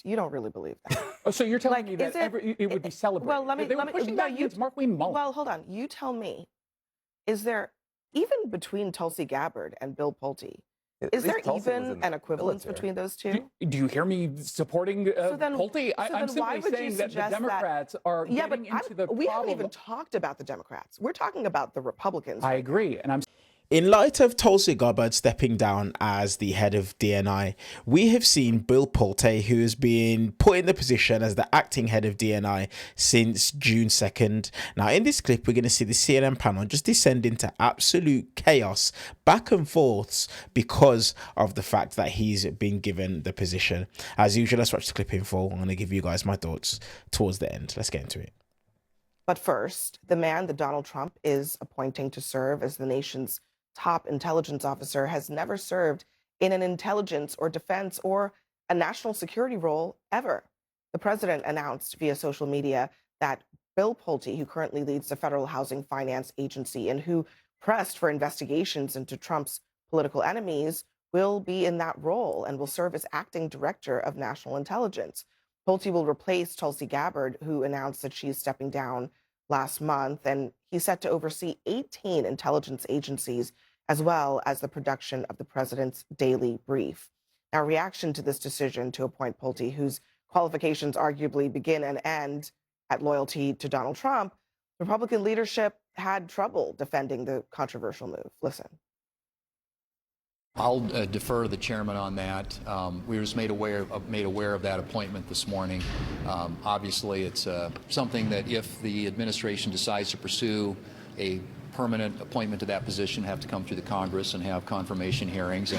You don't really believe that. Oh, so you're telling me that it would be celebrated? Well, let me. They were pushing back against Markwayne Mullin. Well, hold on. You tell me. Is there, even between Tulsi Gabbard and Bill Pulte, is there even an equivalence between those two? Do you hear me supporting Pulte? I'm simply saying that the Democrats are getting into the problem. We haven't even talked about the Democrats. We're talking about the Republicans. I agree, and I'm. In light of Tulsi Gabbard stepping down as the head of DNI, we have seen Bill Pulte, who has been put in the position as the acting head of DNI since June 2nd. Now, in this clip, we're going to see the CNN panel just descend into absolute chaos, back and forths, because of the fact that he's been given the position. As usual, let's watch the clip in full. I'm going to give you guys my thoughts towards the end. Let's get into it. But first, the man that Donald Trump is appointing to serve as the nation's top intelligence officer has never served in an intelligence or defense or a national security role ever. The president announced via social media that Bill Pulte, who currently leads the Federal Housing Finance Agency and who pressed for investigations into Trump's political enemies, will be in that role and will serve as acting director of national intelligence. Pulte will replace Tulsi Gabbard, who announced that she is stepping down last month, and he's set to oversee 18 intelligence agencies, as well as the production of the president's daily brief. Now, reaction to this decision to appoint Pulte, whose qualifications arguably begin and end at loyalty to Donald Trump, Republican leadership had trouble defending the controversial move. Listen. I'll defer to the chairman on that. We were just made aware of that appointment this morning. Obviously, it's something that if the administration decides to pursue a permanent appointment to that position, have to come through the Congress and have confirmation hearings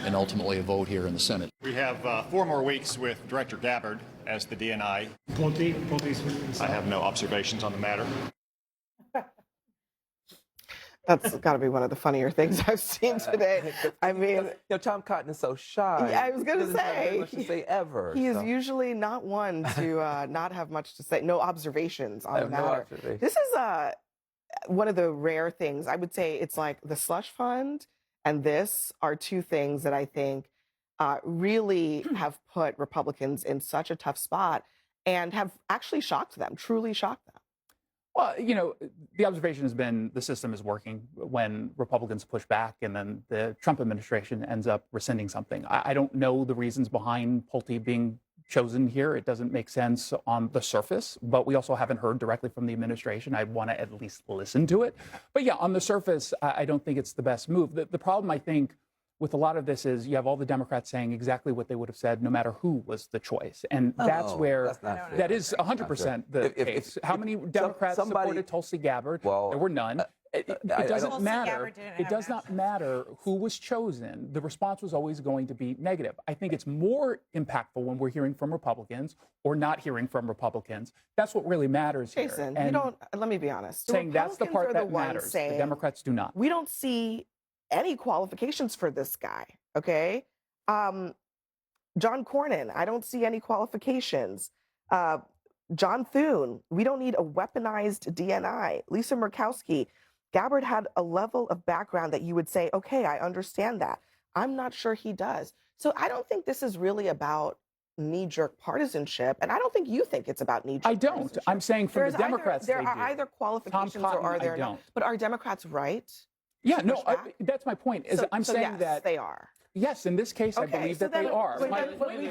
and ultimately a vote here in the Senate. We have 4 more weeks with Director Gabbard as the DNI. I have no observations on the matter. That's got to be one of the funnier things I've seen today. I mean, Tom Cotton is so shy. Yeah, I was going to He doesn't have very much to say ever. He is usually not one to not have much to say. No observations on the matter. This is one of the rare things. I would say it's like the slush fund and this are two things that I think really have put Republicans in such a tough spot and have actually shocked them, truly shocked them. Well, you know, the observation has been the system is working when Republicans push back and then the Trump administration ends up rescinding something. I don't know the reasons behind Pulte being chosen here. It doesn't make sense on the surface, but we also haven't heard directly from the administration. I'd want to at least listen to it. But yeah, on the surface, I don't think it's the best move. The problem, I think, with a lot of this is you have all the Democrats saying exactly what they would have said no matter who was the choice. And that's where that is 100% the case. How many Democrats supported Tulsi Gabbard? There were none. It doesn't matter. It does not matter who was chosen. The response was always going to be negative. I think it's more impactful when we're hearing from Republicans or not hearing from Republicans. That's what really matters here. Jason, you don't, let me be honest. Saying that's the part that matters. The Democrats do not. We don't see any qualifications for this guy, okay? John Cornyn, I don't see any qualifications. John Thune, we don't need a weaponized DNI. Lisa Murkowski, Gabbard had a level of background that you would say, okay, I understand that. I'm not sure he does. So I don't think this is really about knee-jerk partisanship, and I don't think you think it's about knee-jerk partisanship. I'm saying for the Democrats, there are either qualifications or are there not. But are Democrats right? Yeah, no, that's my point. Is I'm saying yes, that they are. Yes, in this case, I believe that they are. My point,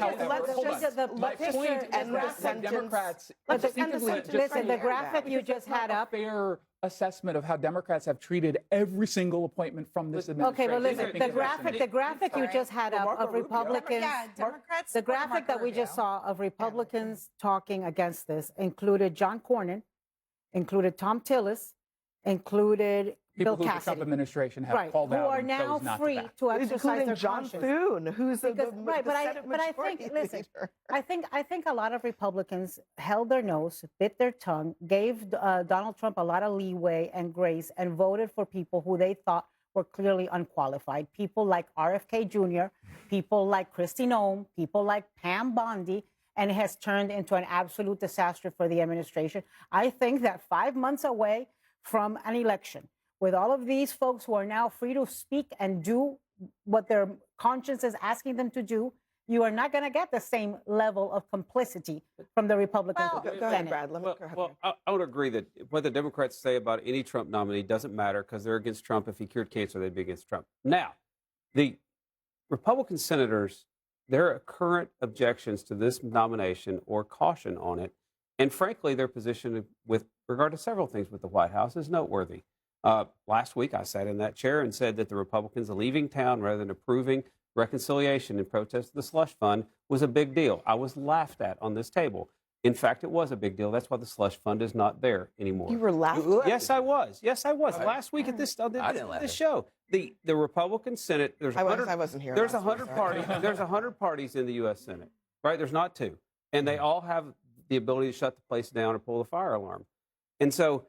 Democrats. Listen, the graphic you just had up. Fair assessment of how Democrats have treated every single appointment from this administration. Okay, well, listen, the graphic you just had up of Republicans, the graphic that we just saw of Republicans talking against this included John Cornyn, included Tom Tillis, included People Bill who Cassidy. the Trump administration have called out who are now free to exercise their John conscience. Thune, who's the but I think, listen, I think a lot of Republicans held their nose, bit their tongue, gave Donald Trump a lot of leeway and grace, and voted for people who they thought were clearly unqualified. People like RFK Jr., people like Kristi Noem, people like Pam Bondi, and it has turned into an absolute disaster for the administration. I think that 5 months away from an election, with all of these folks who are now free to speak and do what their conscience is asking them to do, you are not going to get the same level of complicity from the Republicans. Go ahead, Brad. Let me go ahead. I would agree that what the Democrats say about any Trump nominee doesn't matter because they're against Trump. If he cured cancer, they'd be against Trump. Now, the Republican senators, their current objections to this nomination or caution on it, and frankly, their position with regard to several things with the White House is noteworthy. Last week, I sat in that chair and said that the Republicans leaving town rather than approving reconciliation in protest of the slush fund was a big deal. I was laughed at on this table. In fact, it was a big deal. That's why the slush fund is not there anymore. You were laughed? Yes, I was. Yes, I was. Last week at this show, the Republican Senate. I wasn't here. There's 100 parties. There's 100 parties in the U.S. Senate, right? There's not 2, and they all have the ability to shut the place down or pull the fire alarm. And so,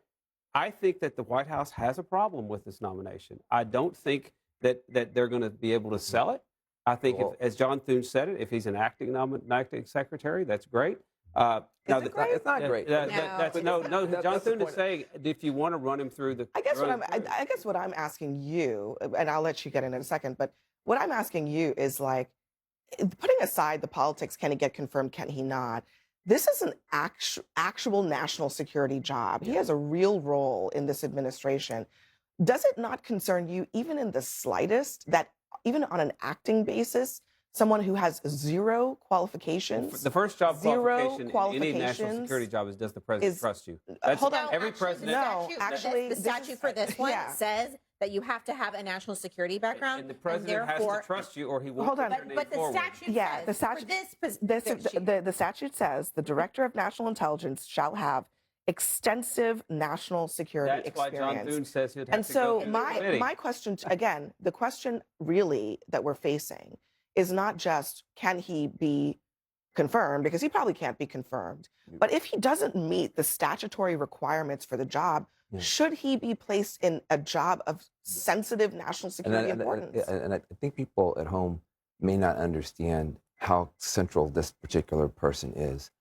I think that the White House has a problem with this nomination. I don't think that they're going to be able to sell it. I think, as John Thune said it, if he's an acting secretary, that's great. It's not great. John Thune is saying if you want to run him through the. I guess what I'm asking you, and I'll let you get in a second, but what I'm asking you is like, putting aside the politics, can he get confirmed, can he not? This is an actual national security job. He has a real role in this administration. Does it not concern you, even in the slightest, that even on an acting basis, someone who has 0 qualifications, the first job qualification in any national security job is, does the president trust you? Hold on. Every president. The statute for this one says that you have to have a national security background, and the president has to trust you, or he won't. Hold on. But the statute says the statute, for this the statute says the director of national intelligence shall have extensive national security experience. That's why John Thune says he'd have and to so go my question, again, the question really that we're facing is not just can he be confirmed, because he probably can't be confirmed, but if he doesn't meet the statutory requirements for the job, should he be placed in a job of sensitive national security importance? And I think people at home may not understand how central this particular person is.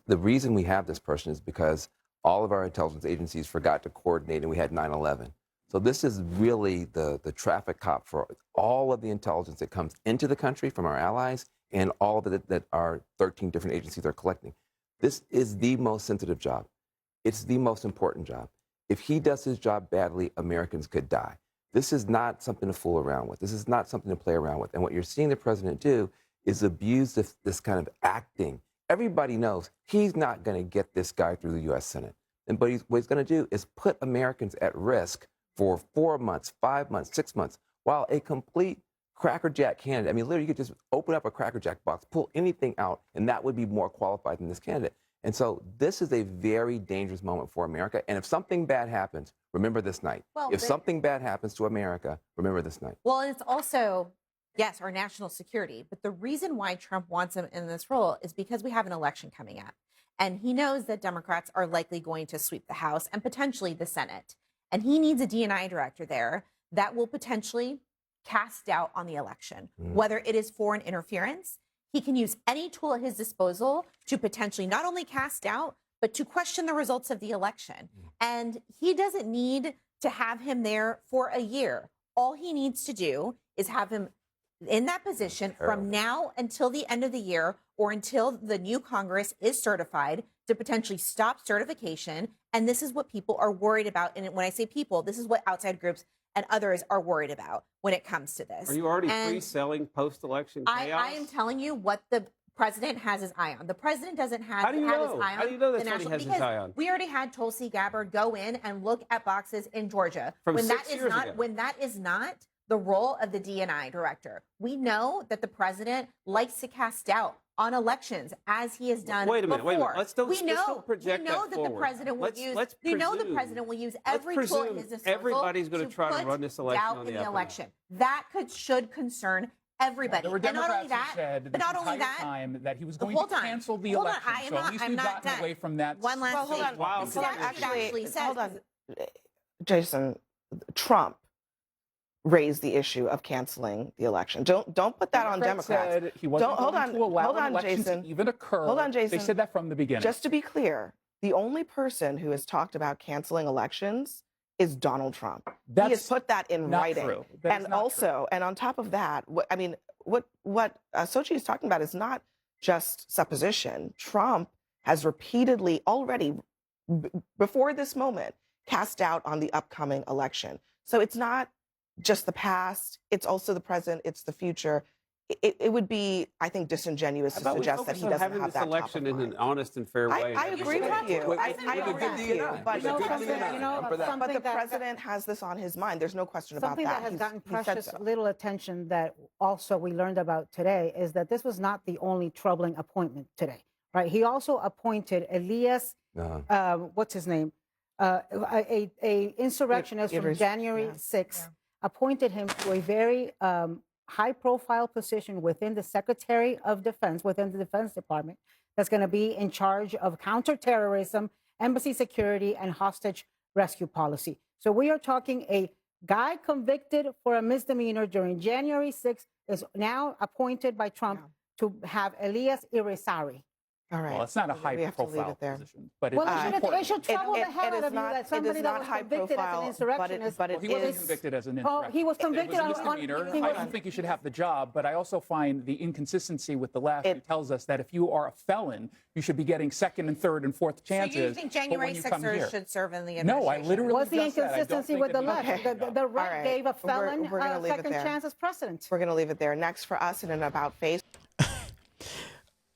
The reason we have this person is because all of our intelligence agencies forgot to coordinate, and we had 9/11. So this is really the traffic cop for all of the intelligence that comes into the country from our allies and all of it that our 13 different agencies are collecting. This is the most sensitive job. It's the most important job. If he does his job badly, Americans could die. This is not something to fool around with. This is not something to play around with. And what you're seeing the president do is abuse this kind of acting. Everybody knows he's not going to get this guy through the U.S. Senate. But what he's going to do is put Americans at risk for 4 months, 5 months, 6 months, while a complete crackerjack candidate, I mean, literally, you could just open up a crackerjack box, pull anything out, and that would be more qualified than this candidate. And so this is a very dangerous moment for America. And if something bad happens, remember this night. If something bad happens to America, remember this night. Well, and it's also, yes, our national security. But the reason why Trump wants him in this role is because we have an election coming up. And he knows that Democrats are likely going to sweep the House and potentially the Senate. And he needs a DNI director there that will potentially cast doubt on the election, whether it is foreign interference. He can use any tool at his disposal to potentially not only cast doubt, but to question the results of the election. And he doesn't need to have him there for a year. All he needs to do is have him in that position from now until the end of the year, or until the new Congress is certified, to potentially stop certification. And this is what people are worried about. And when I say people, this is what outside groups and others are worried about when it comes to this. Are you already pre-selling post-election chaos? I am telling you what the president has his eye on. The president doesn't have his eye on. How do you know that's what he has his eye on? We already had Tulsi Gabbard go in and look at boxes in Georgia. From when 6 that is years not ago. when that is not the role of the DNI director. We know that the president likes to cast doubt on elections, as he has done Wait a minute. before. Let's don't project we know that that forward. the president will use. Let's We know the presume- president will use let's every tool at presume his disposal. everybody's going to try to put run this election doubt on in the the up and election. That should concern everybody. There were And not Democrats only that, who said but not the only entire that, time that he was going hold to on. cancel the Hold on. election. I am So not- at least I'm we've not gotten done. away from that. One last Well, hold thing. on. Wow. The statute actually says hold on. Jason, Trump raised the issue of canceling the election. Don't put that on Democrats. Said he wasn't hold going on, to allow hold an on, election Jason. to even occur. Hold on, Jason. They said that from the beginning. Just to be clear, the only person who has talked about canceling elections is Donald Trump. He has put that in not writing. true. That is And not also, and on top of that, what Sochi is talking about is not just supposition. Trump has repeatedly already, before this moment, cast doubt on the upcoming election. So it's not just the past, it's also the present, it's the future. It would be, I think, disingenuous to suggest that he doesn't having have this that election top of in an mind. honest and fair way. I agree with you. I agree with you. But something the that- president has this on his mind. There's no question about Something that. that has gotten He said precious so. little attention that also we learned about today is that this was not the only troubling appointment today, right? He also appointed Elias, what's his name? A insurrectionist from January 6th, appointed him to a very high-profile position within the Secretary of Defense, within the Defense Department, that's going to be in charge of counterterrorism, embassy security, and hostage rescue policy. So we are talking a guy convicted for a misdemeanor during January 6th is now appointed by Trump to have Elias Irizarry. All right. Well, it's not a high-profile position, but it's important. It should trouble the hell out of you that somebody that was convicted as an insurrectionist. Well, he wasn't convicted as an insurrectionist. He was convicted on a misdemeanor. I don't think you should have the job, but I also find the inconsistency with the left who tells us that if you are a felon, you should be getting second and third and fourth chances. So you think January 6ers should serve in the administration? No, I literally What's the inconsistency with the left? The right gave a felon second chance as president. We're going to leave it there. Next for us in an about face.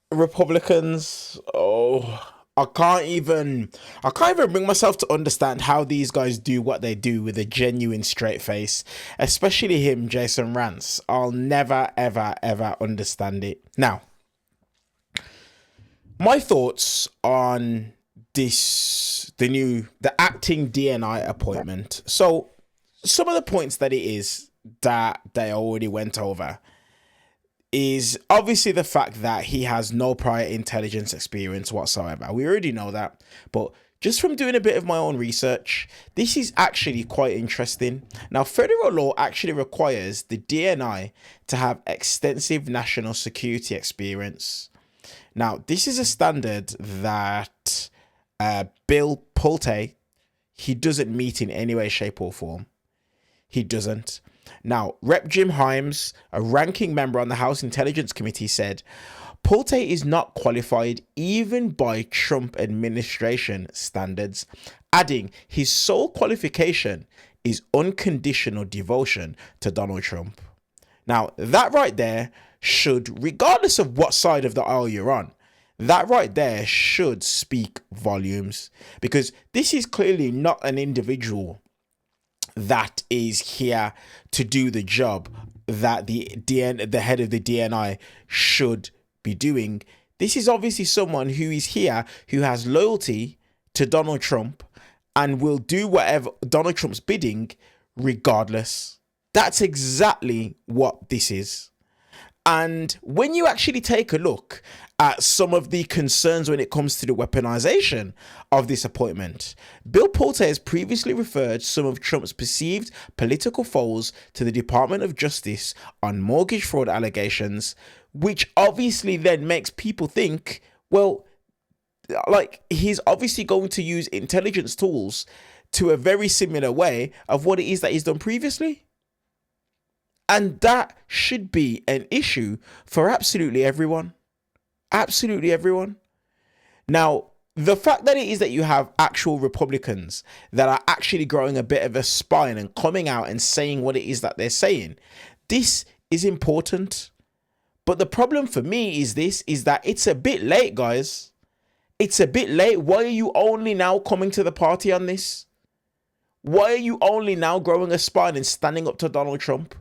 Republicans, I can't even bring myself to understand how these guys do what they do with a genuine straight face, especially him, Jason Rantz. I'll never, ever, ever understand it. Now, my thoughts on the acting DNI appointment. So some of the points that it is that they already went over is obviously the fact that he has no prior intelligence experience whatsoever. We already know that, but just from doing a bit of my own research, this is actually quite interesting. Now, federal law actually requires the DNI to have extensive national security experience. Now, this is a standard that Bill Pulte, he doesn't meet in any way, shape or form. He doesn't. Now, Rep. Jim Himes, a ranking member on the House Intelligence Committee, said, Pulte is not qualified even by Trump administration standards, adding his sole qualification is unconditional devotion to Donald Trump. Now, that right there should, regardless of what side of the aisle you're on, that right there should speak volumes, because this is clearly not an individual that is here to do the job that the head of the DNI should be doing. This is obviously someone who is here, who has loyalty to Donald Trump and will do whatever Donald Trump's bidding regardless. That's exactly what this is. And when you actually take a look at some of the concerns when it comes to the weaponization of this appointment, Bill Pulte has previously referred some of Trump's perceived political foes to the Department of Justice on mortgage fraud allegations, which obviously then makes people think, well, like, he's obviously going to use intelligence tools to a very similar way of what it is that he's done previously. And that should be an issue for absolutely everyone. Absolutely everyone. Now, the fact that it is that you have actual Republicans that are actually growing a bit of a spine and coming out and saying what it is that they're saying, this is important. But the problem for me is that it's a bit late, guys. It's a bit late. Why are you only now coming to the party on this? Why are you only now growing a spine and standing up to Donald Trump?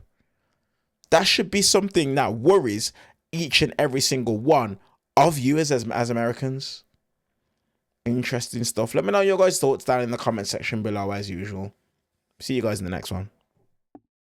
That should be something that worries each and every single one of you as Americans. Interesting stuff. Let me know your guys' thoughts down in the comment section below as usual. See you guys in the next one.